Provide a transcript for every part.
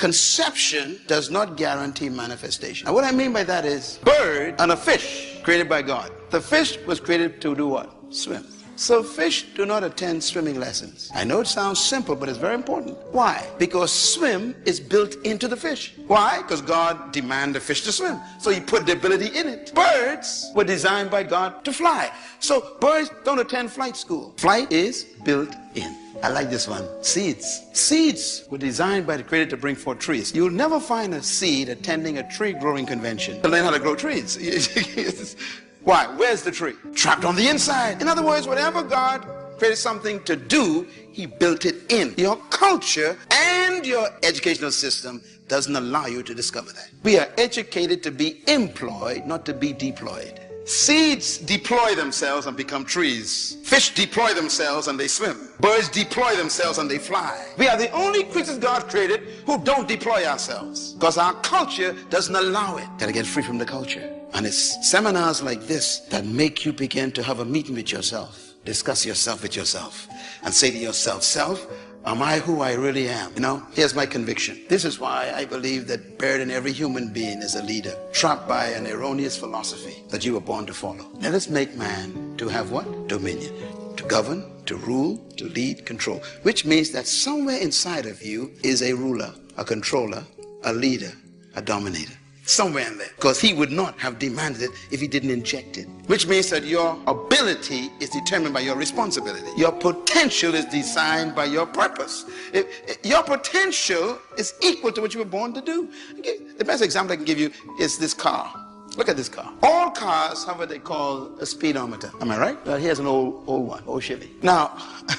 conception does not guarantee manifestation. Now what I mean by that is bird and a fish created by God. The fish was created to do what? Swim. So fish do not attend swimming lessons. I know it sounds simple, but it's very important. Why? Because swim is built into the fish. Why? Because God demanded the fish to swim. So he put the ability in it. Birds were designed by God to fly. So birds don't attend flight school. Flight is built in. I like this one. Seeds. Seeds were designed by the Creator to bring forth trees. You'll never find a seed attending a tree growing convention to learn how to grow trees. Why? Where's the tree? Trapped on the inside. In other words, whatever God created something to do, he built it in. Your culture and your educational system doesn't allow you to discover that. We are educated to be employed, not to be deployed. Seeds deploy themselves and become trees. Fish deploy themselves and they swim. Birds deploy themselves and they fly. We are the only creatures God created who don't deploy ourselves because our culture doesn't allow it. Gotta get free from the culture. And it's seminars like this that make you begin to have a meeting with yourself. Discuss yourself with yourself and say to yourself, self, am I who I really am? You know, here's my conviction. This is why I believe that buried in every human being is a leader, trapped by an erroneous philosophy that you were born to follow. Let us make man to have what? Dominion. To govern, to rule, to lead, control. Which means that somewhere inside of you is a ruler, a controller, a leader, a dominator. Somewhere in there. Because he would not have demanded it if he didn't inject it. Which means that your ability is determined by your responsibility. Your potential is designed by your purpose. Your potential is equal to what you were born to do. The best example I can give you is this car. Look at this car. All cars have what they call a speedometer. Am I right? Well, here's an old one, old Chevy. Now,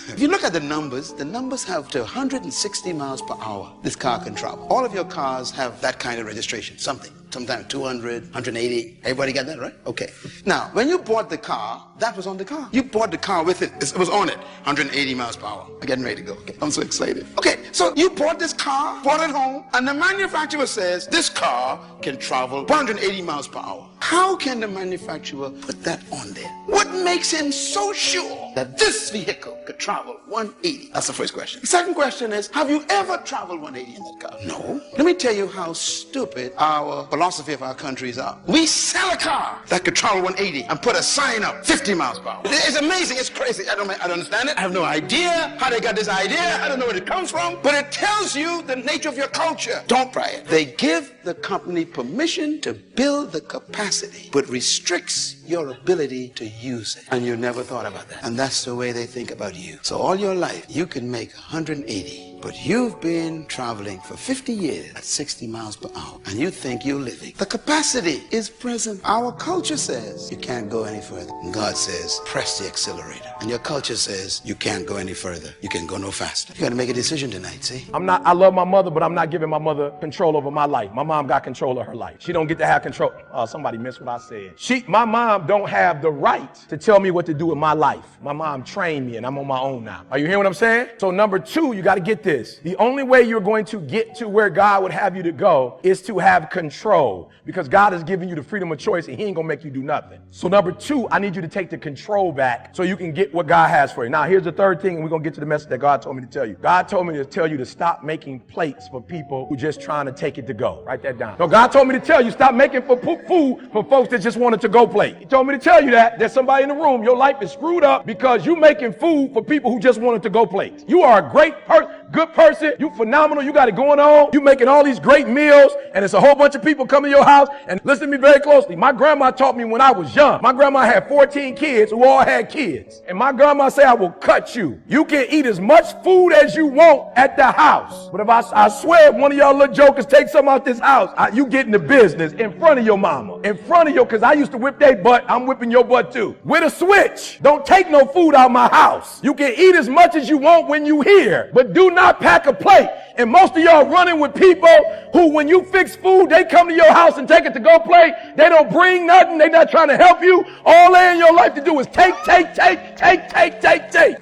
if you look at the numbers have to 160 miles per hour this car can travel. All of your cars have that kind of registration, something. Sometimes 200, 180. Everybody got that, right? Okay. Now, when you bought the car, that was on the car. You bought the car with it. It was on it. 180 miles per hour. I'm getting ready to go. Okay. I'm so excited. Okay, so you bought this car, brought it home, and the manufacturer says this car can travel 180 miles per hour. How can the manufacturer put that on there? What makes him so sure that this vehicle could travel 180? That's the first question. The second question is, have you ever traveled 180 in that car? No. Let me tell you how stupid our philosophy of our countries are. We sell a car that could travel 180 and put a sign up 50 miles per hour. It's amazing. It's crazy. I don't understand it. I have no idea how they got this idea. I don't know where it comes from, but it tells you the nature of your culture. Don't buy it. They give the company permission to build the capacity, but restricts your ability to use it. And you never thought about that. And that's the way they think about you. So all your life, you can make 180, but you've been traveling for 50 years at 60 miles per hour, and you think you're living. The capacity is present. Our culture says you can't go any further. And God says, press the accelerator. And your culture says you can't go any further. You can go no faster. You got to make a decision tonight, see? I love my mother, but I'm not giving my mother control over my life. My mom got control of her life. She don't get to have control. Somebody missed what I said. My mom don't have the right to tell me what to do with my life. My mom trained me and I'm on my own now. Are you hearing what I'm saying? So number two, you got to get this. The only way you're going to get to where God would have you to go is to have control, because God has given you the freedom of choice and he ain't gonna make you do nothing. So number two, I need you to take the control back so you can get what God has for you. Now here's the third thing, and we're gonna get to the message that God told me to tell you. God told me to tell you to stop making plates for people who just trying to take it to go. Write that down. So God told me to tell you, stop making food for folks that just wanted to go plate. He told me to tell you that there's somebody in the room, your life is screwed up because you making food for people who just wanted to go plate. You are a great person, good person, you phenomenal, you got it going on, you making all these great meals, and it's a whole bunch of people coming to your house. And listen to me very closely. My grandma taught me when I was young. My grandma had 14 kids who all had kids. And my grandma said, I will cut you. You can eat as much food as you want at the house. But if I swear if one of y'all little jokers take some out this house, you get in the business in front of your mama. In front of your, because I used to whip their butt. I'm whipping your butt too. With a switch. Don't take no food out of my house. You can eat as much as you want when you here, but do not pack a plate. And most of y'all running with people who, when you fix food, they come to your house and take it to go play. They don't bring nothing. They not trying to help you. All they in your life to do is take.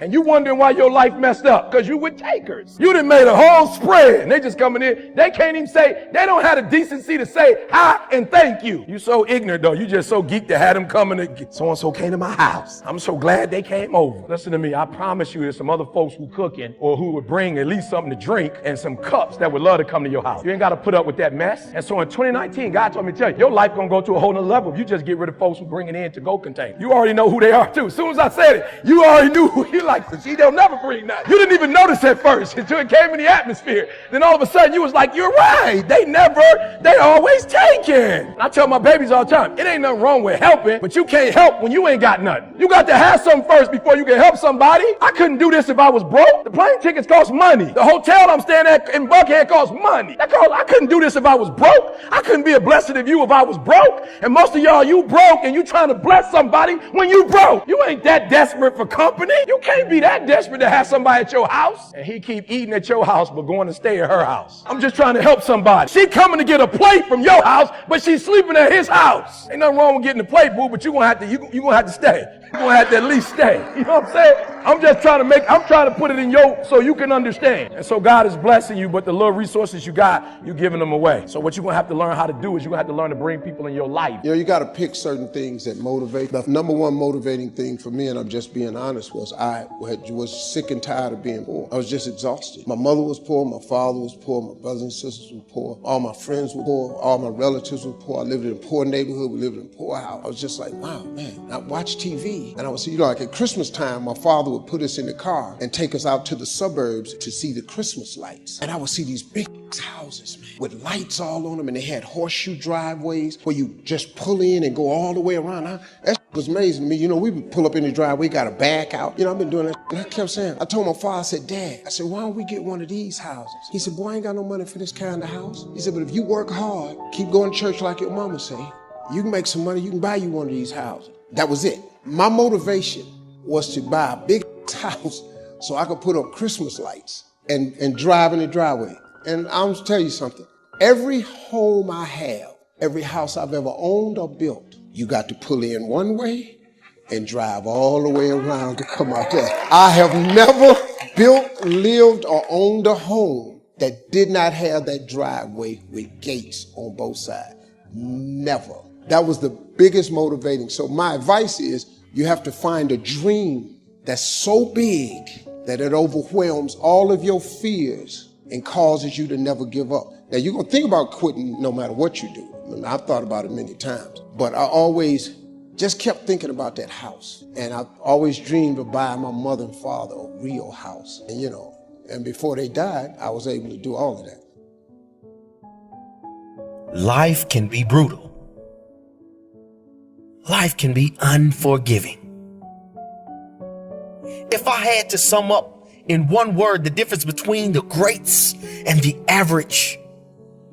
And you wondering why your life messed up, because you with takers. You done made a whole spread and they just coming in. They can't even say, they don't have the decency to say hi and thank you. You so ignorant though. You just so geeked to have them coming and so-and-so came to my house. I'm so glad they came over. Listen to me. I promise you there's some other folks who cooking or who would bring at least something to drink and some cups that would love to come to your house. You ain't got to put up with that mess. And so in 2019, God told me to tell you, your life gonna go to a whole nother level if you just get rid of folks who bring it in to go containers. You already know who they are too. As soon as I said it, you already knew who you like. See, they'll never bring nothing. You didn't even notice at first until it came in the atmosphere. Then all of a sudden you was like, you're right. They always taking. I tell my babies all the time, it ain't nothing wrong with helping, but you can't help when you ain't got nothing. You got to have something first before you can help somebody. I couldn't do this if I was broke. The plane tickets cost money. The hotel I'm staying at in Buckhead costs money. I couldn't do this if I was broke. I couldn't be a blessing of you if I was broke. And most of y'all, you broke and you trying to bless somebody when you broke. You ain't that desperate for company. You can't be that desperate to have somebody at your house. And he keep eating at your house but going to stay at her house. I'm just trying to help somebody. She coming to get a plate from your house, but she's sleeping at his house. Ain't nothing wrong with getting a plate, boo, but you're gonna have to stay. You're gonna have to at least stay. You know what I'm saying? I'm trying to put it in so you can understand. And so God is blessing you, but the little resources you got, you're giving them away. So what you're gonna have to learn how to do is you're gonna have to learn to bring people in your life. You gotta pick certain things that motivate. The number one motivating thing for me, and I'm just being honest, was I was sick and tired of being poor. I was just exhausted. My mother was poor, my father was poor, my brothers and sisters were poor, all my friends were poor, all my relatives were poor. I lived in a poor neighborhood, we lived in a poor house. I was just like, wow, man, I watch TV. And I would see, like at Christmas time, my father would put us in the car and take us out to the suburbs to see the Christmas lights. And I would see these big houses, man, with lights all on them, and they had horseshoe driveways where you just pull in and go all the way around. That was amazing to me. You know, we would pull up in the driveway, got a back out. You know, I've been doing that. And I kept saying, I told my father, I said, Dad, I said, why don't we get one of these houses? He said, boy, I ain't got no money for this kind of house. He said, but if you work hard, keep going to church like your mama say, you can make some money, you can buy you one of these houses. That was it. My motivation was to buy a big house so I could put up Christmas lights and drive in the driveway. And I'm gonna tell you something. Every home I have, every house I've ever owned or built, you got to pull in one way and drive all the way around to come out there. I have never built, lived, or owned a home that did not have that driveway with gates on both sides. Never. That was the biggest motivating. So my advice is you have to find a dream that's so big that it overwhelms all of your fears and causes you to never give up. Now, you're going to think about quitting no matter what you do. I mean, I've thought about it many times, but I always just kept thinking about that house. And I've always dreamed of buying my mother and father a real house. And, you know, and before they died, I was able to do all of that. Life can be brutal. Life can be unforgiving. If I had to sum up in one word the difference between the greats and the average,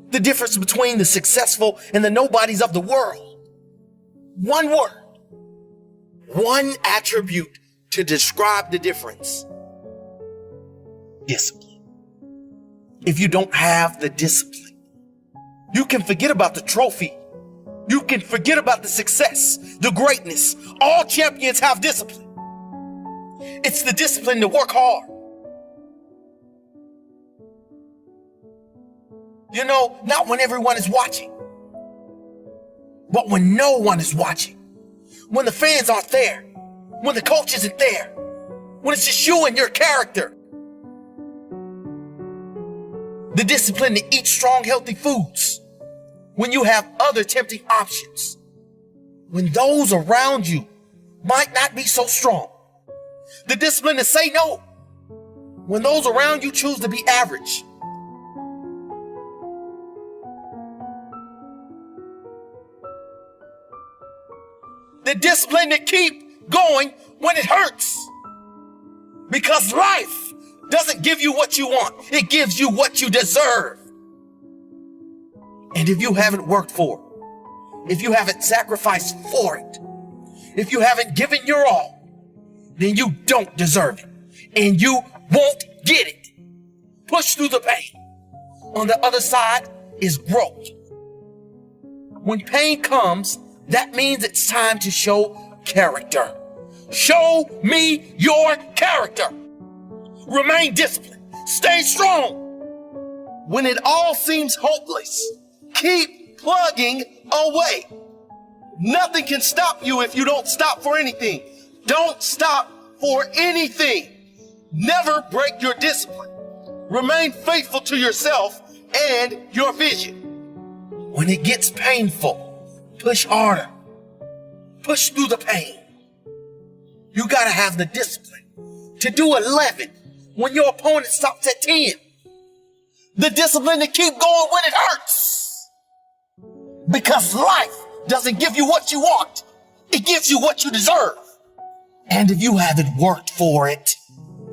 the difference between the successful and the nobodies of the world, one word, one attribute to describe the difference: discipline. If you don't have the discipline, you can forget about the trophy. You can forget about the success, the greatness. All champions have discipline. It's the discipline to work hard. You know, not when everyone is watching, but when no one is watching. When the fans aren't there. When the coach isn't there. When it's just you and your character. The discipline to eat strong, healthy foods when you have other tempting options. When those around you might not be so strong. The discipline to say no when those around you choose to be average. The discipline to keep going when it hurts. Because life doesn't give you what you want. It gives you what you deserve. And if you haven't worked for it, if you haven't sacrificed for it, if you haven't given your all, then you don't deserve it. And you won't get it. Push through the pain. On the other side is growth. When pain comes, that means it's time to show character. Show me your character. Remain disciplined. Stay strong. When it all seems hopeless, keep plugging away. Nothing can stop you if you don't stop for anything. Don't stop for anything. Never break your discipline. Remain faithful to yourself and your vision. When it gets painful, push harder. Push through the pain. You gotta have the discipline to do 11 when your opponent stops at 10. The discipline to keep going when it hurts. Because life doesn't give you what you want. It gives you what you deserve. And if you haven't worked for it,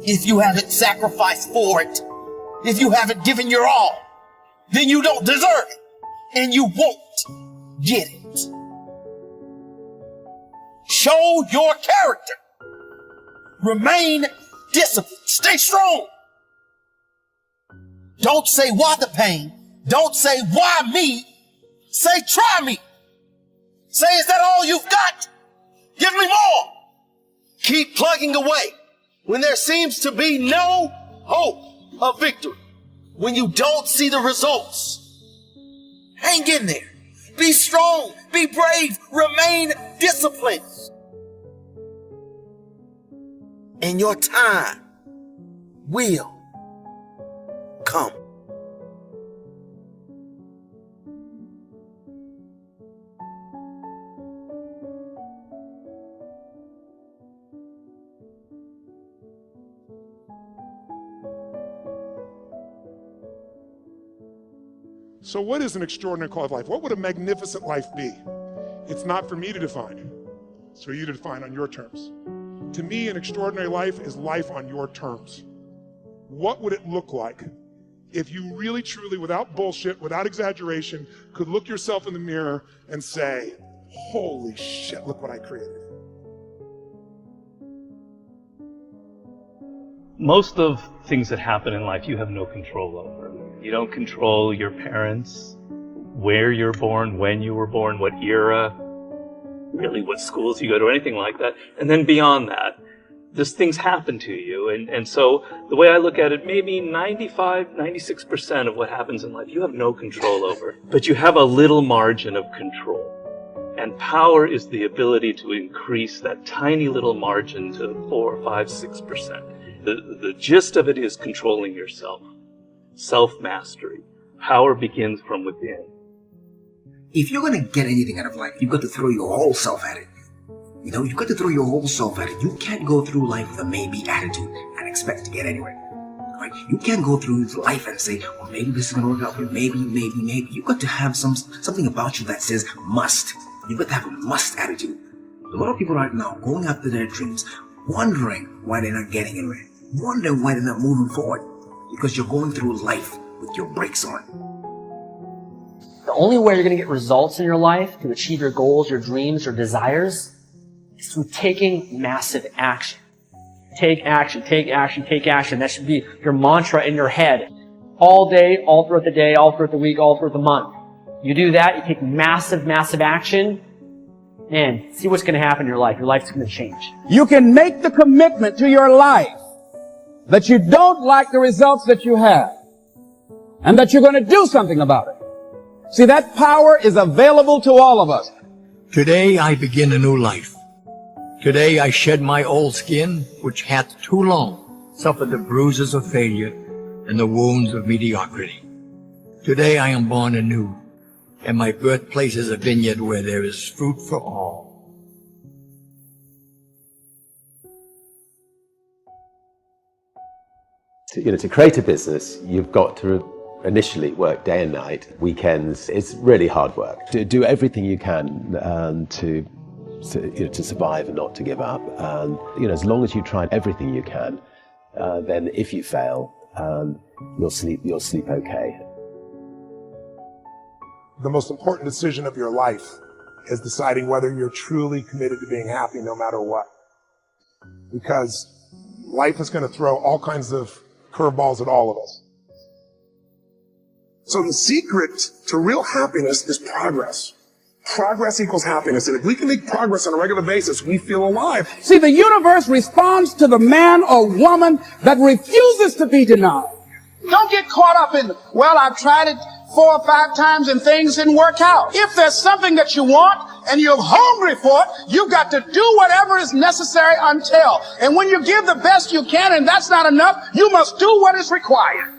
if you haven't sacrificed for it, if you haven't given your all, then you don't deserve it. And you won't get it. Show your character. Remain disciplined. Stay strong. Don't say why the pain. Don't say why me. Say try me. Say, is that all you've got? Give me more. Keep plugging away when there seems to be no hope of victory. When you don't see the results, hang in there. Be strong. Be brave. Remain disciplined. And your time will come. So what is an extraordinary quality of life? What would a magnificent life be? It's not for me to define. It's for you to define on your terms. To me, an extraordinary life is life on your terms. What would it look like if you really, truly, without bullshit, without exaggeration, could look yourself in the mirror and say, holy shit, look what I created? Most of things that happen in life you have no control over. You don't control your parents, where you're born, when you were born, what era, really what schools you go to, anything like that. And then beyond that, just things happen to you. And so the way I look at it, maybe 95, 96% of what happens in life you have no control over. But you have a little margin of control. And power is the ability to increase that tiny little margin to 4, 5, 6%. The gist of it is controlling yourself. Self-mastery. Power begins from within. If you're going to get anything out of life, you've got to throw your whole self at it. You know, you've got to throw your whole self at it. You can't go through life with a maybe attitude and expect to get anywhere. Right? You can't go through life and say, well, maybe this is going to work out for me. Maybe. You've got to have something about you that says must. You've got to have a must attitude. A lot of people right now going after their dreams, wondering why they're not getting anywhere. Wondering why they're not moving forward. Because you're going through life with your brakes on. The only way you're going to get results in your life to achieve your goals, your dreams, your desires is through taking massive action. Take action, take action, take action. That should be your mantra in your head. All day, all throughout the day, all throughout the week, all throughout the month. You do that, you take massive, massive action, and see what's going to happen in your life. Your life's going to change. You can make the commitment to your life that you don't like the results that you have, and that you're going to do something about it. See, that power is available to all of us. Today I begin a new life. Today I shed my old skin, which hath too long suffered the bruises of failure and the wounds of mediocrity. Today I am born anew, and my birthplace is a vineyard where there is fruit for all. To create a business, you've got to initially work day and night, weekends. It's really hard work. To do everything you can to survive and not to give up. As long as you try everything you can, then if you fail, you'll sleep okay. The most important decision of your life is deciding whether you're truly committed to being happy no matter what. Because life is going to throw all kinds of curveballs at all of us. So the secret to real happiness is progress. Progress equals happiness. And if we can make progress on a regular basis, we feel alive. See, the universe responds to the man or woman that refuses to be denied. Don't get caught up in, well, I've tried it 4 or 5 times and things didn't work out. If there's something that you want and you're hungry for it, you've got to do whatever is necessary until. And when you give the best you can and that's not enough, you must do what is required.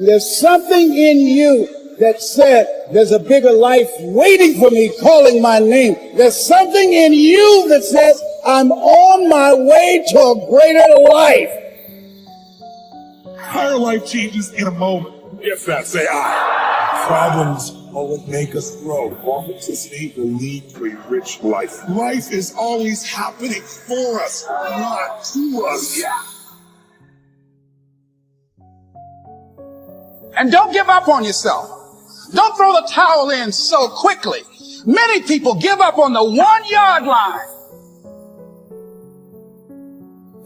There's something in you that said there's a bigger life waiting for me, calling my name. There's something in you that says I'm on my way to a greater life. Our life changes in a moment. If that, say I. Problems are what make us grow. Authenticity will lead to a rich life. Life is always happening for us, not to us. Yeah. And don't give up on yourself. Don't throw the towel in so quickly. Many people give up on the 1-yard line.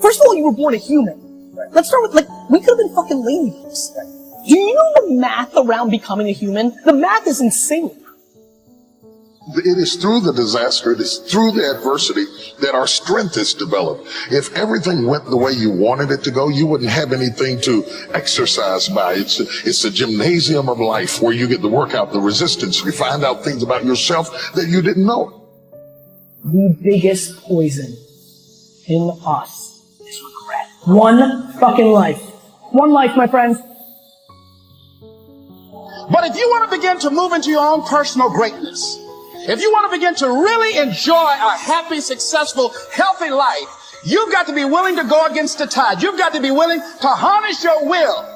First of all, you were born a human. Let's start with, we could have been fucking ladies. Do you know the math around becoming a human? The math is insane. It is through the disaster, it is through the adversity that our strength is developed. If everything went the way you wanted it to go, you wouldn't have anything to exercise by. It's a gymnasium of life where you get to work out the resistance. You find out things about yourself that you didn't know. The biggest poison in us is regret. One fucking life. One life, my friends. But if you want to begin to move into your own personal greatness, if you want to begin to really enjoy a happy, successful, healthy life, you've got to be willing to go against the tide. You've got to be willing to harness your will